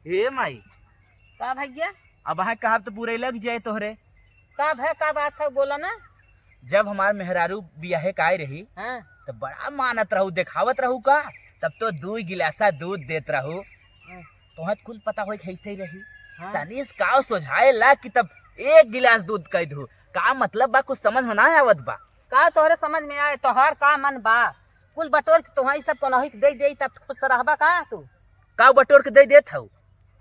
हे माई का भैया अब वहाँ कहा तो पूरे लग जाए तोहरे। का भै का बात है बोला ना। जब हमार मेहरारू बियाहे का आई रही हाँ तो बड़ा मानत रहू, देखावत रहू का, तब तो 2 गिलासा दूध देत रहू। तोहर कुल पता हो कैसे ही रही। हाँ। तनीस का सोझाए ला कि तब 1 गिलास दूध कह दू का मतलब बा, कुछ समझ में ना आवत बा। का तोहरे समझ में आए तोहर का मन बा कुल बटोर के तुम्हारी सब को नहीं दे दे तब खुश रहबा का तू। का बटोर के दे देत हूँ,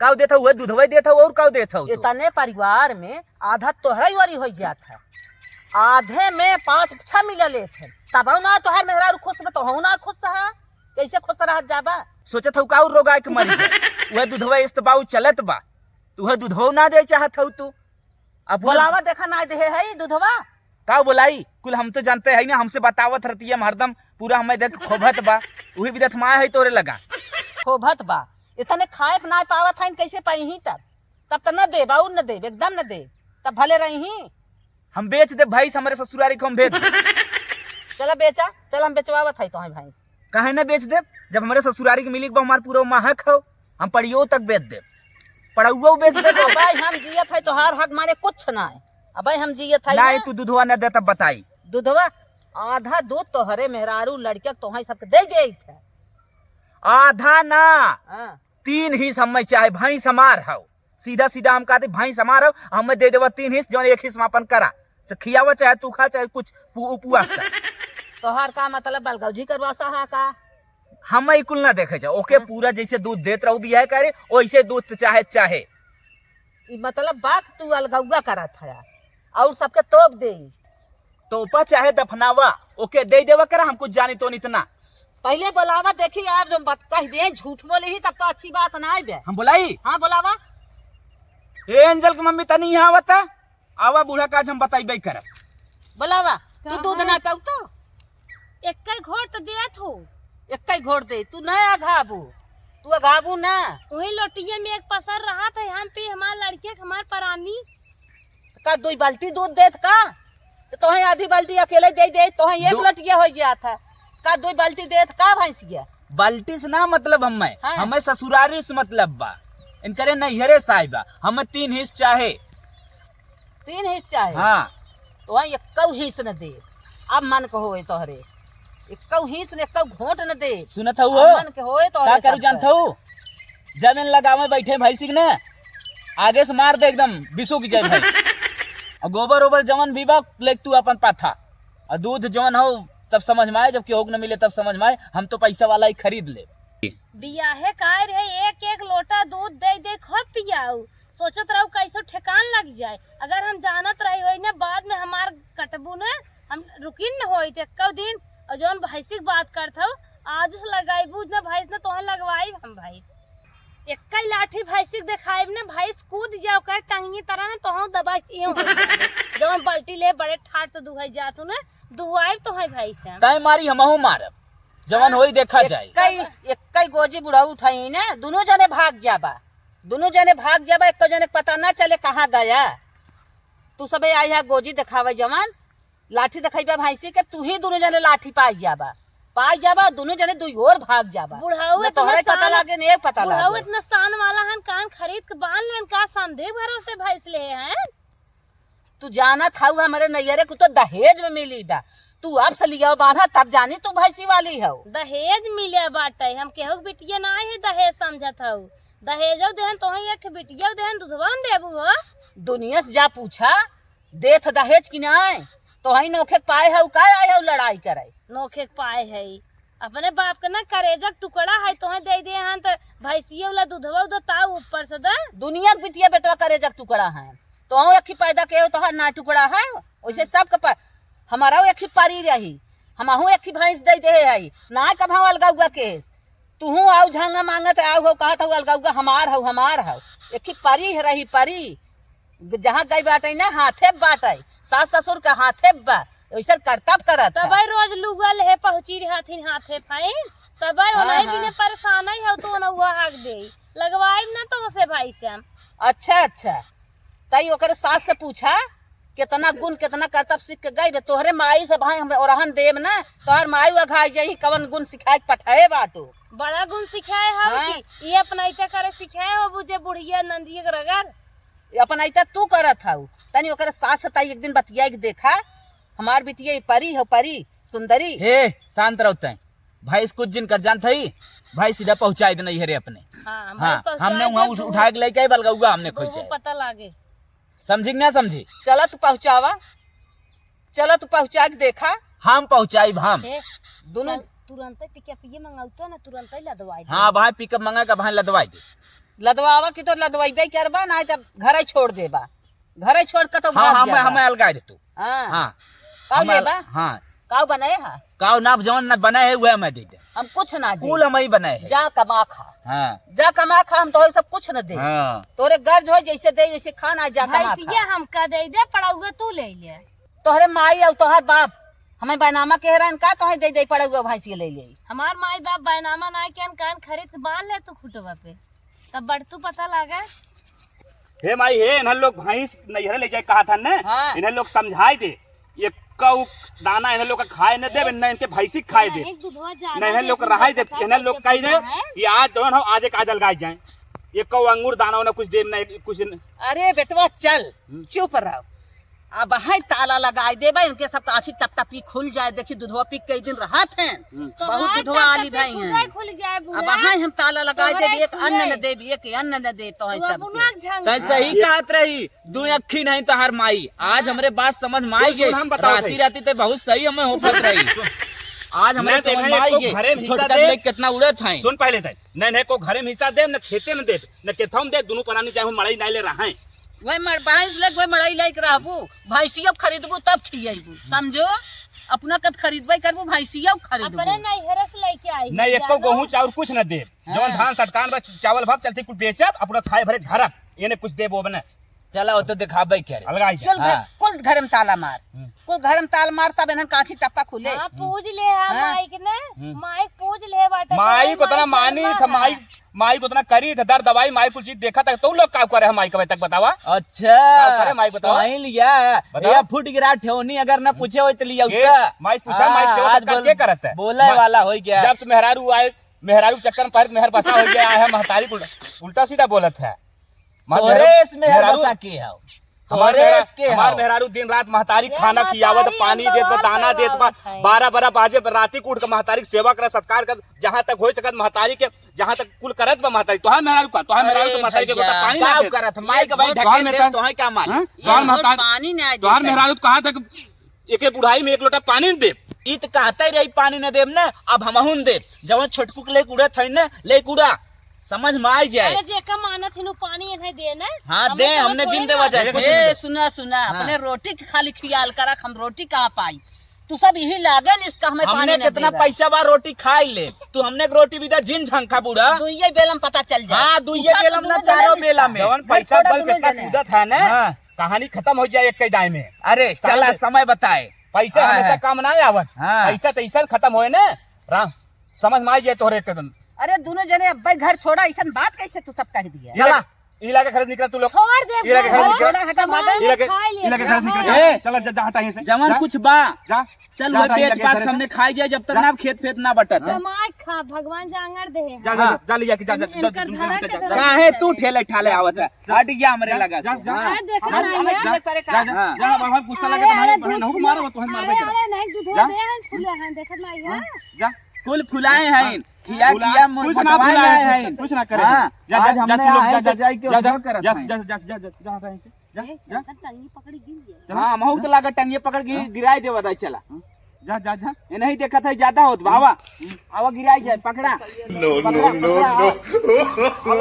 का देत हूँ, दूधवा देत हूँ और का देत हूँ। इतने परिवार में आधा तोहरा वारी हो जात है, आधे में 5-6 मिले लेत है, तब ना तोहर मेहरारू खुश में तो ना खुश है, कैसे खुश रह जाबा। सोचत हूँ का रोग आए के मरी वह दूधवा इस्तेबाऊ चलत बा, वह दूधवा ना दे चाहत हूँ तू। अब बोलावा देखा ना दे है दूधवा का बोलाई कुल हम तो जानते है ना, हमसे बतावत रहती है हरदम पूरा हमें देख खोभत बा, वही विदत माया है तोरे लगा खोभत बा। इतने खाए ना पावत है कैसे पाई तब तो न दे बाऊ न दे एकदम न दे, तब भले रही। हम बेच दे भैंस, हमारे ससुरारी को हम बेच दे। चला बेचा, चल हम बेचवावत है तो भैंस। काहे ना बेच दे, जब हमारे ससुरारी के मिली हमारे पूरा महक हो, हम पड़ियो तक बेच दे, पड़ुआ बेच दे। भाई हम जियत है तो हर हक माने कुछ ना है। अब हम जियत है नहीं तू दूधवा न दे तब बताई। दूधवा आधा दूध तोहरे मेहरारू लड़के तोहर सबके दे दे थे। आधा ना हाँ 3 हिस्सा हमें चाहे, भैंस हमार हो, सीधा सीधा हम कहते भैंस हमार हो, हमें दे देवा 3 हिस्सा, जो 1 हिस्सा अपन करा से खियावा, चाहे तू खा चाहे कुछ उपवास कर। तोहर का मतलब बलगौजी करवा सा का हम कुल ना देखे जा ओके पूरा जैसे दूध देत रहू बियाह करे वैसे दूध चाहे चाहे मतलब बात तू अलगौगा करत है और सबके तोप दे तोपा चाहे दफनावा ओके दे देवा करा, हम कुछ जानी तो इतना। पहले बोलावा देखी आप जो कह दे झूठ बोले ही तब तो अच्छी बात ना है। हम बोलाई हाँ बोलावा। ए एंजल की मम्मी तनी यहाँ आवता आवा, बूढ़ा काज हम बताइबे कर। बोलावा तू दूध ना पाऊ तो एक घोर तो देत हो, एक घोर दे, तू न अघाबू, तू अघाबू ना। वही लोटिया में एक पसर रहा था हम पे हमार लड़के हमार परानी का 2 बाल्टी दूध देत का तो आधी बाल्टी अकेले दे दे तो 1 लटिया हो जात है का 2 बाल्टी देत का भैंसिया। बाल्टी से ना मतलब हमें हाँ। हमें ससुरारी से मतलब बा, इनकरे नैहरे साहिबा, हमें 3 हिस्सा चाहे। 3 हिस्सा चाहे हाँ तो 1 हिस्सा न दे। अब मन को होए तोहरे 1 हिस्सा ने 1 घोट न दे। सुनत हूँ मन के होए का तोहरे करू जानत हूँ, जमीन लगावे बैठे भैंसी ने आगे से मार दे एकदम बिसुक जाए भाई, और गोबर ओबर जवन भी बा ले तू अपन पाथा, और दूध जवन हो तब समझ में आए, जब केहू न मिले तब समझ में आए, हम तो पैसा वाला ही खरीद ले। बियाहे काय रहे 1-1 लोटा दूध दे दे खूब पियाऊ, सोचत रहू कैसे ठेकान लग जाए। अगर हम जानत रही हो ना बाद में हमार कटबू ने हम रुकिन न होई थे कौ दिन, और जौन भैंसी बात करत हो आज से लगाईबू न भैंस न तोहन लगवाई हम भैंस। एक लाठी भैंसी देखाइब न भैंस कूद जाओ कर टंगी तरह न तोहन दबाई जौन बाल्टी ले बड़े ठाट से दुहाई जातू न दुआई तो है भैंस हम तय मारी हमहू मारब, जवन होई देखा जाए। एक गोजी बुढ़ा उठाई ना, दोनों जने भाग जाबा, दोनों जने भाग जाबा, एक जने पता ना चले कहाँ गया। तू सबे आई है गोजी दिखावे जवान, लाठी दिखाइबा भैंसी के, तू ही दोनों जने लाठी पाई जाबा, दोनों जने 2 और भाग जाबा। बुढ़ाऊ तोहरे पता लागे ने पता बुढ़ाऊ लागे। इतना सान वाला हन कान खरीद के बांध लेन का समझे भरोसे भैंस ले हैं। तू जाना था हमारे नैयरे को तो दहेज में मिली बा, तू अब से लिया बांधा तब जानी तू भैंसी वाली हो। दहेज मिले बाटे हम केहू बिटिया ना है दहेज समझत हूँ, दहेजो देहन तो एक बिटिया देहन दूधवा देबू हो। दुनिया से जा पूछा देथ दहेज की नाय तो हई नोखे पाए हो का आए हो लड़ाई करे। नोखे पाए है अपने बाप के ना करेजक टुकड़ा है तो दे दे हन तो भैंसिया वाला दूधवा उधर ताऊ ऊपर से दे। दुनिया के बिटिया बेटवा करे जग टुकड़ा है तो हम एक ही पैदा के हो तो ना टुकड़ा है वैसे सब के हमारा एक ही पारी रही, हमहू एक ही भैंस दे दे है ना कब हम अलगौगा केस तू आओ झांगा मांगत आओ हो कहत हो अलगौगा हमार हो एक ही पारी रही पारी, जहाँ गई बाटे ना हाथे बाटे, सास ससुर का हाथे बा वैसे करतब करत तब रोज लुगल है पहुंची रहथिन हाथे फाइन तब ओनही बिने परेशान है तो न हुआ हक दे लगवाई ना तो से भाई से हम। अच्छा तई ओकर सास से पूछा कितना गुण कितना करतब सीख के गई तोहरे माई से भाई हम ओरहन देव ना तोहर माई अघाई जाई कवन गुण सिखाए पठाए बाटू बड़ा गुण सिखाए हम हाँ। कि ये अपना ऐसा करे सिखाए हो बुझे बुढ़िया नंदिया के रगर अपन ऐसा तू करत हऊ तनी ओकर सास सताई एक दिन बतिया के देखा हमार बिटिया परी हो परी सुंदरी हे शांत रहते हैं भाई कुछ दिन कर जान थी भाई सीधा पहुंचाई देना ये रे अपने हाँ हमने वहाँ उठा के लेके बलगौआ हमने खोज पता लागे समझी कि ना समझी चला तू पहुँचावा चला तू पहुँचा के देखा हम पहुंचाई हम दोनों तुरंत पिकअप ये मंगाउतो ना तुरंत ही लदवाई दे। हाँ भाई पिकअप मंगा के भाई लदवाई दे लदवावा की तो लदवाइबे करबा ना तब घरे छोड़ देबा घरे छोड़ के तो हाँ भाग हमें जाबा। हमें अलगा दे तू हाँ हाँ काव लेबा हाँ काव बनाए हा काव ना जवन ना बना है वह मैं दे दे हम कुछ ना दे कुल हम ही बनाए है जा कमा खा हाँ जा कमा खा हम तो सब कुछ न दे हाँ तोरे गर्ज हो जैसे दे वैसे खाना जा कमा भैंसिया खा हमका दे दे पड़ाउगा तू ले ले तोहरे माई और तोहर बाप हमें बैनामा कह रहा का तोहे दे दे पड़े हुए भैंसी ले ले हमार माई बाप बैनामा ना के कान खरीद के बांध ले तू खुटवा पे तब बढ़तू पता लागा हे माई हे इन्हें लोग भैंस नैहरे ले जाए कहा था न हाँ। इन्हें लोग समझाए दे ये कऊ दाना इन्हें लोग का खाए न दे न इनके भैंसी खाए दे न इन्हें लोग रहाई दे इन्हें लोग कही दे कि आज जो हो आज एक आज अलगाई जाए ये कऊ अंगूर दाना ना कुछ दे न कुछ अरे बेटवा चल चुप रहो अब हाय ताला लगाई देबा इनके सब आँखी टप टपी खुल जाए देखी दूधवा पी कई दिन रहत हैं बहुत दूधवा आली भाई हैं खुल जाए अब हाय हम ताला लगाई देबी एक अन्न न देबी एक अन्न न दे तो सब तै सही कहत रही दू अखी नहीं तो हर माई आज हमरे बात समझ में आई गई हम बताओ राती राती ते बहुत सही हमें होफत रही आज हमरे मैं समझ में देखा आई एक तो गई घरे में छोटका हिस्सा दे। लेक कितना उड़े थे सुन पहले थे न को घरे में हिस्सा दे न खेते में दे न केथों में दे दोनों परानी चाहे मड़ई नहीं ले रहा है वही भैंस लग वही मड़ई लाइक रहबू भैंसिया खरीदबू तब खियबू समझो अपना कद खरीदबे करबू भैंसिया खरीदबू अपने नैहरे से लेके आई नहीं एको गेहूं चाउर कुछ न दे जवन धान सटकान बा चावल भाप चलती कुछ बेचब अपना खाए भरे घर ये कुछ दे वो बने चला वो तो दिखाबे क्या रे अलगाई चल हाँ। कुल घर में ताला मार कुल घर में ताला मार तब इन्हन काठी टप्पा खुले हाँ पूज ले माइक ने माइक पूज ले बाटा माई को तना मानी था माई को तना करी था दर दवाई माई कुछ चीज देखा था तो लोग का करे माई कब तक बतावा अच्छा करे माई बताओ वहीं लिया बताओ। ये फुट गिरा ठेवनी अगर न पूछे हो तो लिया के उसका माई पूछा माई सेवा आज सत्कार के करत है बोले वाला हो गया जब से मेहरारू आए मेहरारू चक्कर में पर मेहर बसा हो गया है महतारी उल्टा सीधा बोलत है तोरे इसमें हर बसा के है हमार मेहरारू दिन रात महतारी खाना खियावत पानी देत बा दाना देत बा 12 बाजे राती उठ के महतारी की सेवा कर सत्कार कर जहाँ तक हो सकत महतारी के जहाँ तक कुल करत बा महतारी तोहार मेहरारू का तोहार मेहरारू के महतारी के गोटा पानी ना देत करत माई के भाई तोहार ढके मेहरारू- दे तो है क्या मान तोहार महतारी पानी नहीं आई तोहार मेहरारू कहा था एक बुढ़ाई में एक लोटा पानी दे इत कहता ही रही पानी न देब न अब हमहुन देब जवन छोटकू के लेके उड़त है न लेके उड़ा समझ में आ जाए अरे जेका मानत हिनु पानी इन्हें दे ना हाँ दे हमने जिन देवा जाए ए सुना सुना अपने रोटी के खाली ख्याल करक हम रोटी कहाँ पाई तू सब यही लागन इसका हमें पानी हमने न कितना देगा। पैसा बा रोटी खाई ले तू हमने एक रोटी भी दा जिन झंखा बूढ़ा दुइये बेलम पता चल जाए हाँ दुइये उठा बेलम तो ना दोनों चारों जने बेला निस्ता। में जवन पैसा छोड़ा बल दोनों कितना जने। कूदत है ना हाँ। कहानी खत्म हो जाए एक कई दाई में अरे चला समय बताए पैसा हाँ, हमेशा है। काम ना आवत हाँ। पैसा तो ऐसा खत्म होए ना राम समझ में आ जाए तोहरे एकदम अरे दोनों जने अब घर छोड़ा ऐसा बात कैसे तू सब कह दिया चला इला के खरीद निकला तू लोग छोड़ दे इला के खरीद छोड़, निकला छोड़ा हटा मगर इला के खा लिया, इला के खरीद निकला ए, चल जा हटा यहीं से जवन जा, कुछ बा जा चल जा, वो जा, बेच जा, पास जा, हमने खाई जाए जब तक ना खेत फेत ना बटत है माइक खा भगवान जांगर दे जा जा हाँ। जा लिया कि जा जा जा इनकर धरा के दे। काहे तू ठेले ठाले आवत है हट गया हमरे लगा जा, से। जा, हाँ। देखा हम नहीं हमें है? छुए करे का जा जा हाँ। जा बाबा गुस्सा लगे तो भाई नहीं मारो तो मारबे अरे कर अरे नहीं दूध जा। दे हैं फुले हैं देखत नहीं है जा कुल फुलाए हैं खिया फुला- खिया कुछ ना मोटवाए फुलाए, हैं कुछ ना करे हाँ, जा आज जा हमने तू लोग आए जा गजाई के जा जा उसमें करत जा हैं। जा जा जा जा हटा यहीं से जा जा टंगी पकड़ी गिर गया हाँ महू तो लागत टंगिए पकड़ के गिराई दे बताई चला जा जा जा ये नहीं देखा था ज्यादा होत बाबा आवा गिराई जाए पकड़ा नो नो नो